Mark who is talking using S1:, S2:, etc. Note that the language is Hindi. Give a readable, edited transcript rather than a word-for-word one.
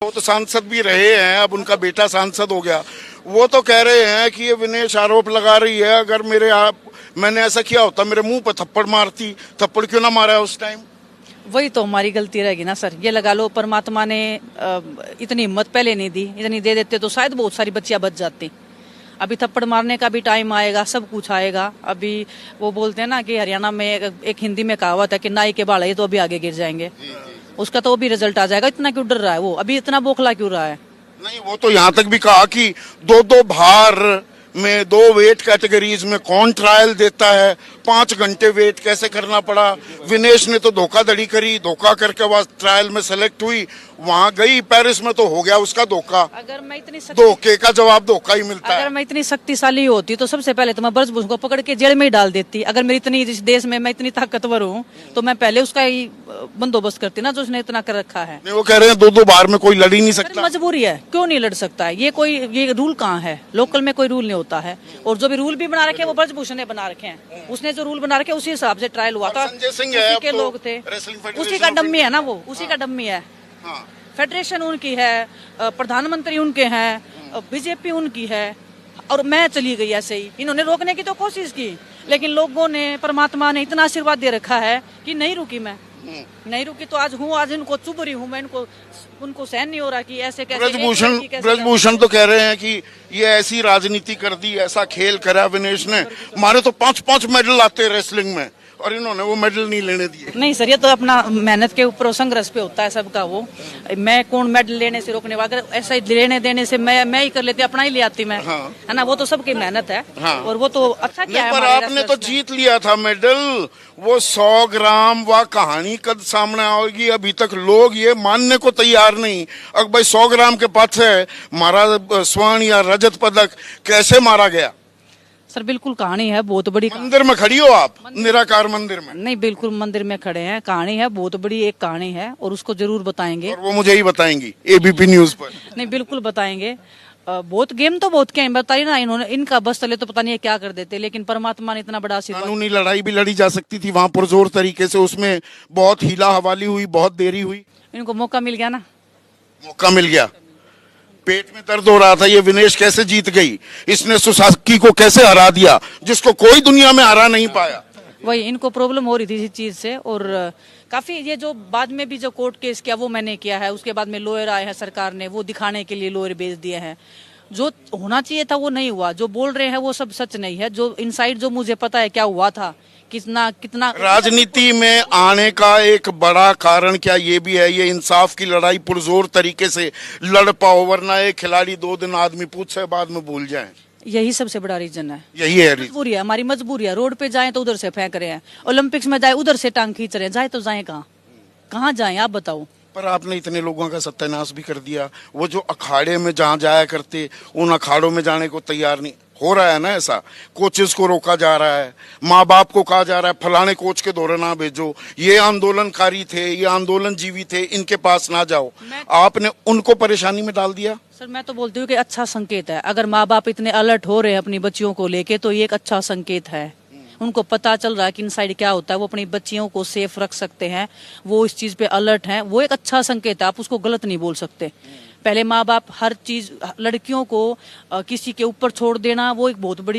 S1: वो तो सांसद भी रहे हैं, अब उनका बेटा सांसद हो गया। वो तो कह रहे हैं कि ये विनेश आरोप लगा रही है, अगर मैंने ऐसा किया होता मेरे मुंह पर थप्पड़ मारती। थप्पड़ क्यों ना मारा है उस टाइम?
S2: वही तो हमारी गलती रहेगी ना सर। ये लगा लो परमात्मा ने इतनी हिम्मत पहले नहीं दी, इतनी दे देते तो शायद बहुत सारी बच्चियां बच जाती। अभी थप्पड़ मारने का भी टाइम आएगा, सब कुछ आएगा। अभी वो बोलते हैं ना कि हरियाणा में एक हिंदी में कहावत है कि नाई के बाल है तो अभी आगे गिर जाएंगे। उसका तो भी रिजल्ट आ जाएगा। इतना क्यों डर रहा है वो? अभी इतना बौखला क्यों रहा है?
S1: नहीं, वो तो यहाँ तक भी कहा कि दो भार में 2 वेट कैटेगरीज में कौन ट्रायल देता है। 5 घंटे वेट कैसे करना पड़ा। विनेश ने तो धोखाधड़ी करी, धोखा करके वह ट्रायल में सेलेक्ट हुई, वहां गई पेरिस में तो हो गया उसका धोखा।
S2: अगर मैं इतनी
S1: धोखे का जवाब धोखा ही मिलता है।
S2: अगर मैं इतनी शक्तिशाली होती तो सबसे पहले तो मैं ब्रजभूषण को पकड़ के जेल में ही डाल देती। अगर मेरी इतनी इस देश में मैं इतनी ताकतवर हूँ तो मैं पहले उसका ही बंदोबस्त करती ना, जो उसने इतना कर रखा है।
S1: नहीं, वो कह रहे हैं 2 बार में कोई लड़ ही नहीं सकता।
S2: मजबूरी है, क्यों नहीं लड़ सकता है? ये रूल कहाँ है? लोकल में कोई रूल नहीं होता है। और जो भी रूल भी बना रखे हैं वो ब्रजभूषण ने बना रखे हैं। उसने जो रूल बना रखे उसी हिसाब से ट्रायल हुआ था।
S1: संजय सिंह
S2: उसी के
S1: तो
S2: लोग थे, उसी का डम्मी है ना वो, उसी का डम्मी है। फेडरेशन उनकी है, प्रधानमंत्री उनके हैं, बीजेपी उनकी है, और मैं चली गई ऐसे ही। इन्होंने रोकने की तो कोशिश की, लेकिन लोगों ने, परमात्मा ने इतना आशीर्वाद दे रखा है कि नहीं रुकी। मैं नहीं रुकी तो आज हूँ, आज इनको चुभ रही हूँ मैं। उनको सहन नहीं हो रहा कि ऐसे कैसे।
S1: ब्रजभूषण तो कह रहे हैं कि ये ऐसी राजनीति कर दी, ऐसा खेल करा विनेश ने। हमारे तो 5-5 मेडल आते हैं रेसलिंग में और इन्होंने वो मेडल नहीं लेने दिए।
S2: नहीं सर, ये तो अपना मेहनत के ऊपर संघर्ष पे होता है सबका। वो मैं कौन मेडल लेने से रोकने वाला? अगर ऐसा लेने देने से मैं ही कर लेती, अपना ही ले आती मैं।
S1: हाँ।
S2: है ना, वो तो सबकी मेहनत है। हाँ। और वो तो अच्छा क्या है।
S1: पर आपने तो जीत लिया था मेडल। वो 100 ग्राम वह कहानी कद सामने आएगी, अभी तक लोग ये मानने को तैयार नहीं। अगर भाई 100 ग्राम के पास है हमारा स्वर्ण या रजत पदक कैसे मारा गया?
S2: सर बिल्कुल कहानी है बहुत बड़ी।
S1: मंदिर में खड़ी हो आप, निराकार मंदिर में?
S2: नहीं, बिल्कुल मंदिर में खड़े हैं। कहानी है बहुत बड़ी, एक कहानी है और उसको जरूर बताएंगे।
S1: और वो मुझे ही बताएंगी एबीपी न्यूज पर?
S2: नहीं, बिल्कुल बताएंगे। बहुत गेम तो बहुत क्या बताइए ना। इन्होंने इनका बस चले तो पता नहीं क्या कर देते, लेकिन परमात्मा ने इतना बड़ा आशीर्वाद।
S1: कानूनी लड़ाई भी लड़ी जा सकती थी वहां पुरजोर तरीके से, उसमें बहुत हीला हवाली हुई, बहुत देरी हुई।
S2: इनको मौका मिल गया ना,
S1: मौका मिल गया। पेट में दर्द हो रहा था, ये विनेश कैसे जीत गई, इसने सुसाकी को कैसे हरा दिया, जिसको कोई दुनिया में हरा नहीं पाया।
S2: वही इनको प्रॉब्लम हो रही थी इस चीज से। और काफी ये जो बाद में भी जो कोर्ट केस किया वो मैंने किया है। उसके बाद में लॉयर आए हैं, सरकार ने वो दिखाने के लिए लॉयर भेज दिए हैं। जो होना चाहिए था वो नहीं हुआ। जो बोल रहे हैं वो सब सच नहीं है। जो इनसाइड जो मुझे पता है क्या हुआ था, कितना
S1: राजनीति में आने का एक बड़ा कारण क्या ये भी है, ये इंसाफ की लड़ाई पुरजोर तरीके से लड़ पाओ, वरना एक खिलाड़ी 2 दिन आदमी पूछे बाद में भूल जाए।
S2: यही सबसे बड़ा रीजन है।
S1: यही है
S2: मजबूरी है, हमारी मजबूरी है। रोड पे जाए तो उधर से फेंक रहे हैं, ओलंपिक्स में जाए उधर से टांग खींच रहे हैं। जाए तो जाए कहाँ जाए आप बताओ?
S1: पर आपने इतने लोगों का सत्यानाश भी कर दिया। वो जो अखाड़े में जहाँ जाया करते उन अखाड़ों में जाने को तैयार नहीं हो रहा है ना। ऐसा कोचेस को रोका जा रहा है, माँ बाप को कहा जा रहा है फलाने कोच के दौरे ना भेजो, ये आंदोलनकारी थे, ये आंदोलन जीवी थे, इनके पास ना जाओ। आपने उनको परेशानी में डाल दिया।
S2: सर मैं तो बोलती हूँ कि अच्छा संकेत है। अगर माँ बाप इतने अलर्ट हो रहे हैं अपनी बच्चियों को लेके तो ये एक अच्छा संकेत है। उनको पता चल रहा है कि इनसाइड क्या होता है, वो अपनी बच्चियों को सेफ रख सकते हैं, वो इस चीज पे अलर्ट हैं। वो एक अच्छा संकेत है, आप उसको गलत नहीं बोल सकते। पहले माँ बाप हर चीज लड़कियों को किसी के ऊपर छोड़ देना वो एक बहुत बड़ी